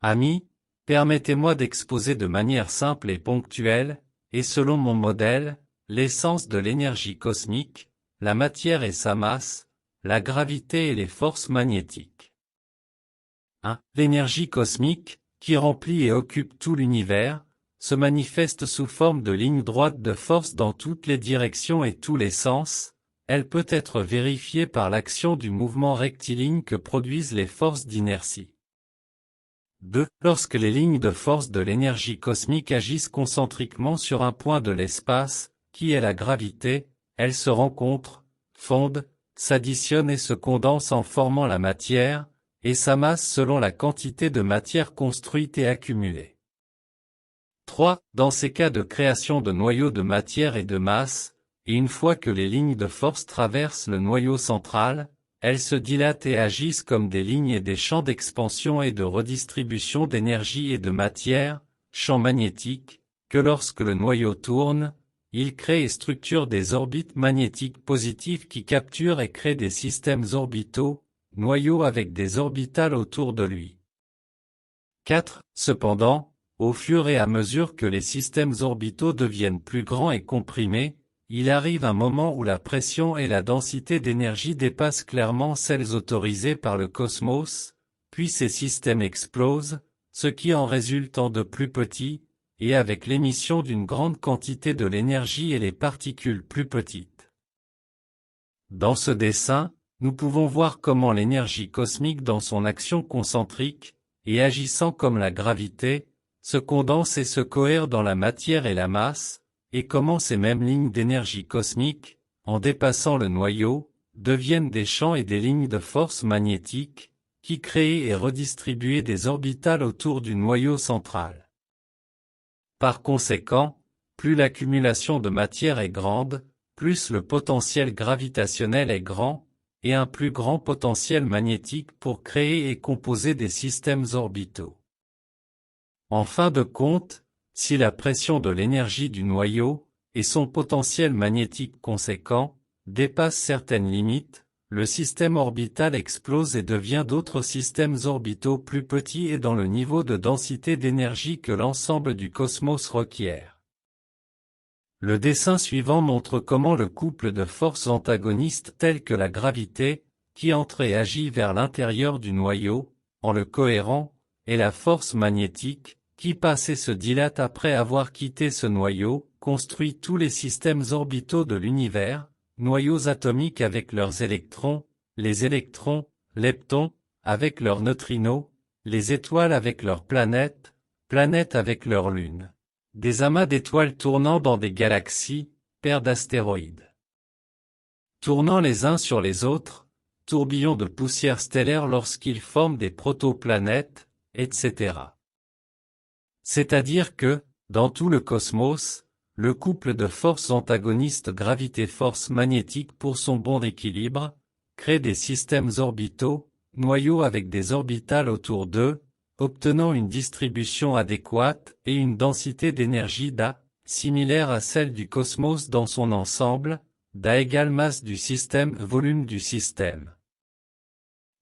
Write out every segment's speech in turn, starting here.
Amis, permettez-moi d'exposer de manière simple et ponctuelle, et selon mon modèle, l'essence de l'énergie cosmique, la matière et sa masse, la gravité et les forces magnétiques. 1. L'énergie cosmique, qui remplit et occupe tout l'univers, se manifeste sous forme de lignes droites de force dans toutes les directions et tous les sens. Elle peut être vérifiée par l'action du mouvement rectiligne que produisent les forces d'inertie. 2. Lorsque les lignes de force de l'énergie cosmique agissent concentriquement sur un point de l'espace, qui est la gravité, elles se rencontrent, fondent, s'additionnent et se condensent en formant la matière, et sa masse selon la quantité de matière construite et accumulée. 3. Dans ces cas de création de noyaux de matière et de masse, et une fois que les lignes de force traversent le noyau central, elles se dilatent et agissent comme des lignes et des champs d'expansion et de redistribution d'énergie et de matière, champs magnétiques, que lorsque le noyau tourne, il crée et structure des orbites magnétiques positives qui capturent et créent des systèmes orbitaux, noyaux avec des orbitales autour de lui. 4. Cependant, au fur et à mesure que les systèmes orbitaux deviennent plus grands et comprimés, il arrive un moment où la pression et la densité d'énergie dépassent clairement celles autorisées par le cosmos, puis ces systèmes explosent, ce qui en résulte en de plus petits, et avec l'émission d'une grande quantité de l'énergie et les particules plus petites. Dans ce dessin, nous pouvons voir comment l'énergie cosmique dans son action concentrique, et agissant comme la gravité, se condense et se cohère dans la matière et la masse, et comment ces mêmes lignes d'énergie cosmique, en dépassant le noyau, deviennent des champs et des lignes de force magnétique, qui créent et redistribuent des orbitales autour du noyau central. Par conséquent, plus l'accumulation de matière est grande, plus le potentiel gravitationnel est grand, et un plus grand potentiel magnétique pour créer et composer des systèmes orbitaux. En fin de compte, si la pression de l'énergie du noyau, et son potentiel magnétique conséquent, dépassent certaines limites, le système orbital explose et devient d'autres systèmes orbitaux plus petits et dans le niveau de densité d'énergie que l'ensemble du cosmos requiert. Le dessin suivant montre comment le couple de forces antagonistes telles que la gravité, qui entre et agit vers l'intérieur du noyau, en le cohérant, et la force magnétique, qui passe et se dilate après avoir quitté ce noyau, construit tous les systèmes orbitaux de l'univers, noyaux atomiques avec leurs électrons, les électrons, leptons, avec leurs neutrinos, les étoiles avec leurs planètes, planètes avec leurs lunes. Des amas d'étoiles tournant dans des galaxies, paires d'astéroïdes. Tournant les uns sur les autres, tourbillons de poussière stellaire lorsqu'ils forment des protoplanètes, etc. C'est-à-dire que, dans tout le cosmos, le couple de forces antagonistes gravité-force magnétique pour son bon équilibre, crée des systèmes orbitaux, noyaux avec des orbitales autour d'eux, obtenant une distribution adéquate et une densité d'énergie d'A, similaire à celle du cosmos dans son ensemble, d'A égale masse du système volume du système.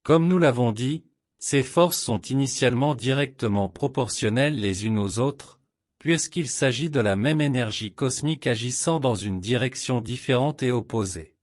Comme nous l'avons dit, ces forces sont initialement directement proportionnelles les unes aux autres, puisqu'il s'agit de la même énergie cosmique agissant dans une direction différente et opposée.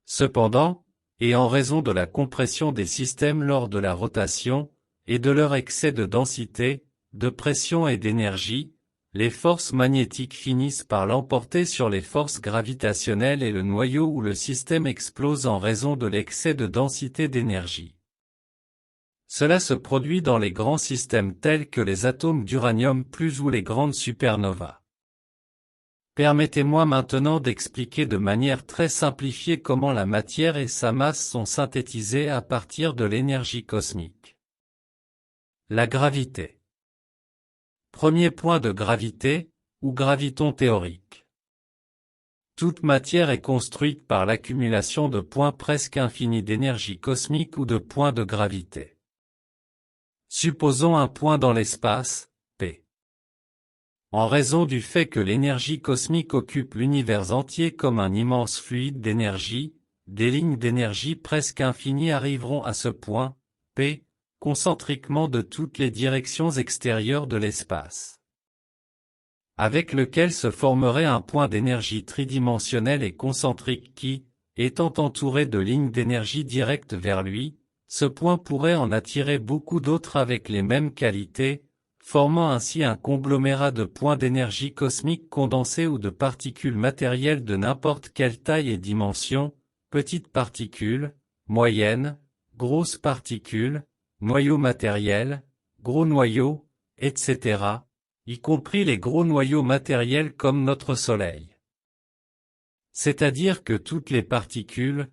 Cependant, et en raison de la compression des systèmes lors de la rotation, et de leur excès de densité, de pression et d'énergie, les forces magnétiques finissent par l'emporter sur les forces gravitationnelles et le noyau où le système explose en raison de l'excès de densité d'énergie. Cela se produit dans les grands systèmes tels que les atomes d'uranium plus ou les grandes supernovas. Permettez-moi maintenant d'expliquer de manière très simplifiée comment la matière et sa masse sont synthétisées à partir de l'énergie cosmique. La gravité. Premier point de gravité, ou graviton théorique. Toute matière est construite par l'accumulation de points presque infinis d'énergie cosmique ou de points de gravité. Supposons un point dans l'espace, P. En raison du fait que l'énergie cosmique occupe l'univers entier comme un immense fluide d'énergie, des lignes d'énergie presque infinies arriveront à ce point, P, concentriquement de toutes les directions extérieures de l'espace, avec lequel se formerait un point d'énergie tridimensionnel et concentrique qui, étant entouré de lignes d'énergie directes vers lui, ce point pourrait en attirer beaucoup d'autres avec les mêmes qualités, formant ainsi un conglomérat de points d'énergie cosmique condensés ou de particules matérielles de n'importe quelle taille et dimension, petites particules, moyennes, grosses particules, noyaux matériels, gros noyaux, etc., y compris les gros noyaux matériels comme notre Soleil. C'est-à-dire que toutes les particules,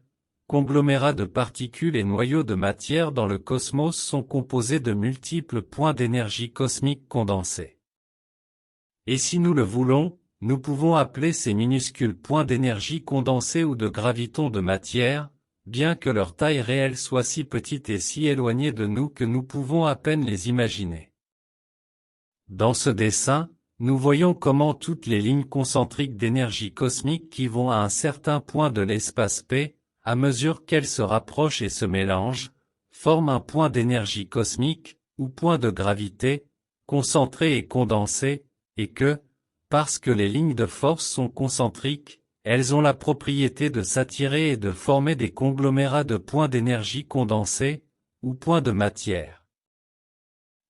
conglomérats de particules et noyaux de matière dans le cosmos sont composés de multiples points d'énergie cosmique condensés. Et si nous le voulons, nous pouvons appeler ces minuscules points d'énergie condensés ou de gravitons de matière, bien que leur taille réelle soit si petite et si éloignée de nous que nous pouvons à peine les imaginer. Dans ce dessin, nous voyons comment toutes les lignes concentriques d'énergie cosmique qui vont à un certain point de l'espace P, à mesure qu'elles se rapprochent et se mélangent, forment un point d'énergie cosmique, ou point de gravité, concentré et condensé, et que, parce que les lignes de force sont concentriques, elles ont la propriété de s'attirer et de former des conglomérats de points d'énergie condensés, ou points de matière.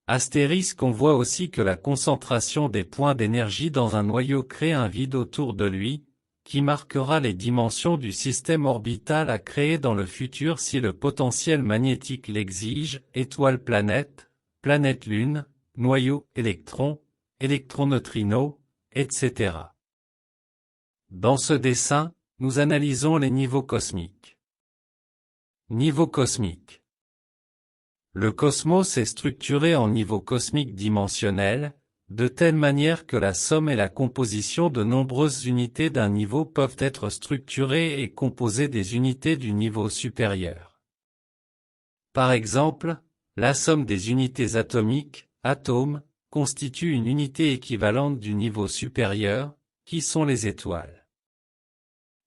Astérisque, on voit aussi que la concentration des points d'énergie dans un noyau crée un vide autour de lui, qui marquera les dimensions du système orbital à créer dans le futur si le potentiel magnétique l'exige, étoile-planète, planète-lune, noyau, électron, électron-neutrino, etc. Dans ce dessin, nous analysons les niveaux cosmiques. Niveau cosmique. Le cosmos est structuré en niveaux cosmiques dimensionnels, de telle manière que la somme et la composition de nombreuses unités d'un niveau peuvent être structurées et composer des unités du niveau supérieur. Par exemple, la somme des unités atomiques, atomes, constitue une unité équivalente du niveau supérieur, qui sont les étoiles.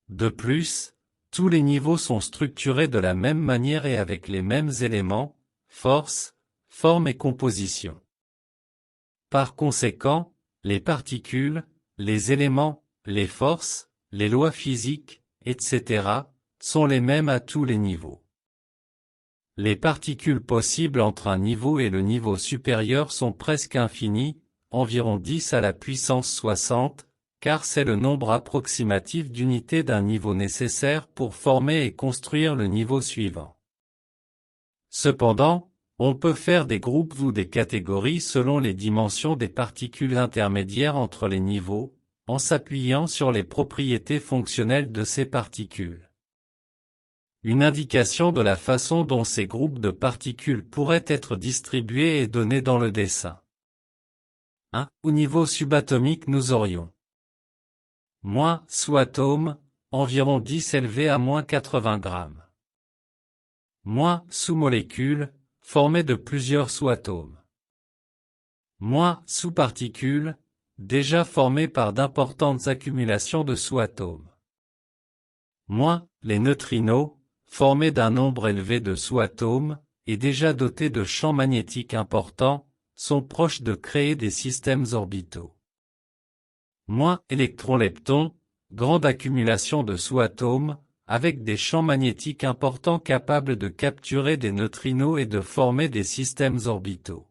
De plus, tous les niveaux sont structurés de la même manière et avec les mêmes éléments, force, forme et composition. Par conséquent, les particules, les éléments, les forces, les lois physiques, etc., sont les mêmes à tous les niveaux. Les particules possibles entre un niveau et le niveau supérieur sont presque infinies, environ 10 à la puissance 60, car c'est le nombre approximatif d'unités d'un niveau nécessaire pour former et construire le niveau suivant. Cependant, on peut faire des groupes ou des catégories selon les dimensions des particules intermédiaires entre les niveaux, en s'appuyant sur les propriétés fonctionnelles de ces particules. Une indication de la façon dont ces groupes de particules pourraient être distribués est donnée dans le dessin. 1. Au niveau subatomique nous aurions sous-atome, environ 10 élevé à -80 grammes. Sous-molécules, formées de plusieurs sous-atomes. Sous-particules, déjà formées par d'importantes accumulations de sous-atomes. Les neutrinos, formés d'un nombre élevé de sous-atomes, et déjà dotés de champs magnétiques importants, sont proches de créer des systèmes orbitaux. Électrons-leptons, grande accumulation de sous-atomes, avec des champs magnétiques importants capables de capturer des neutrinos et de former des systèmes orbitaux.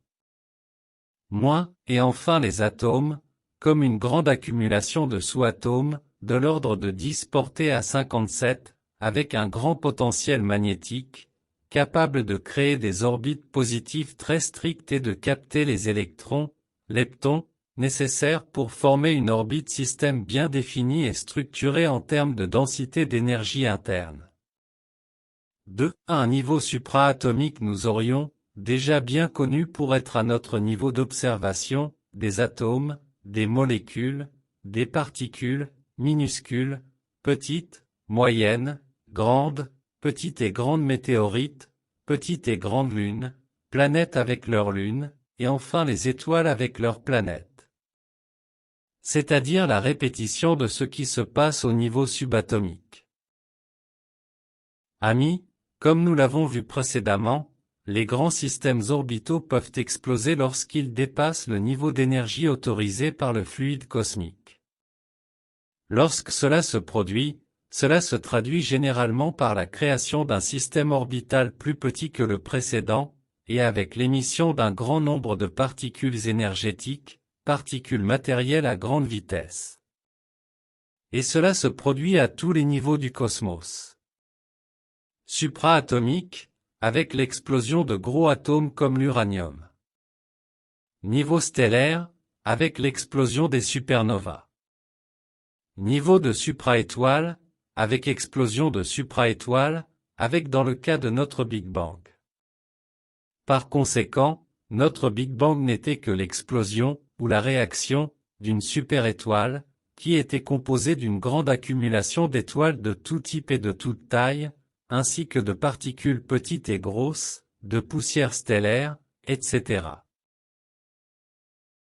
Et enfin les atomes, comme une grande accumulation de sous-atomes, de l'ordre de 10 portés à 57, avec un grand potentiel magnétique, capable de créer des orbites positives très strictes et de capter les électrons, leptons, nécessaires pour former une orbite système bien définie et structurée en termes de densité d'énergie interne. 2. À un niveau supraatomique nous aurions, déjà bien connus pour être à notre niveau d'observation, des atomes, des molécules, des particules, minuscules, petites, moyennes, grandes, petites et grandes météorites, petites et grandes lunes, planètes avec leurs lunes, et enfin les étoiles avec leurs planètes. C'est-à-dire la répétition de ce qui se passe au niveau subatomique. Amis, comme nous l'avons vu précédemment, les grands systèmes orbitaux peuvent exploser lorsqu'ils dépassent le niveau d'énergie autorisé par le fluide cosmique. Lorsque cela se produit, cela se traduit généralement par la création d'un système orbital plus petit que le précédent, et avec l'émission d'un grand nombre de particules énergétiques, particules matérielles à grande vitesse. Et cela se produit à tous les niveaux du cosmos. Supraatomique, avec l'explosion de gros atomes comme l'uranium. Niveau stellaire, avec l'explosion des supernovas. Niveau de supraétoile, avec explosion de supraétoiles, avec dans le cas de notre Big Bang. Par conséquent, notre Big Bang n'était que l'explosion, ou la réaction, d'une super-étoile, qui était composée d'une grande accumulation d'étoiles de tout type et de toute taille, ainsi que de particules petites et grosses, de poussière stellaire, etc.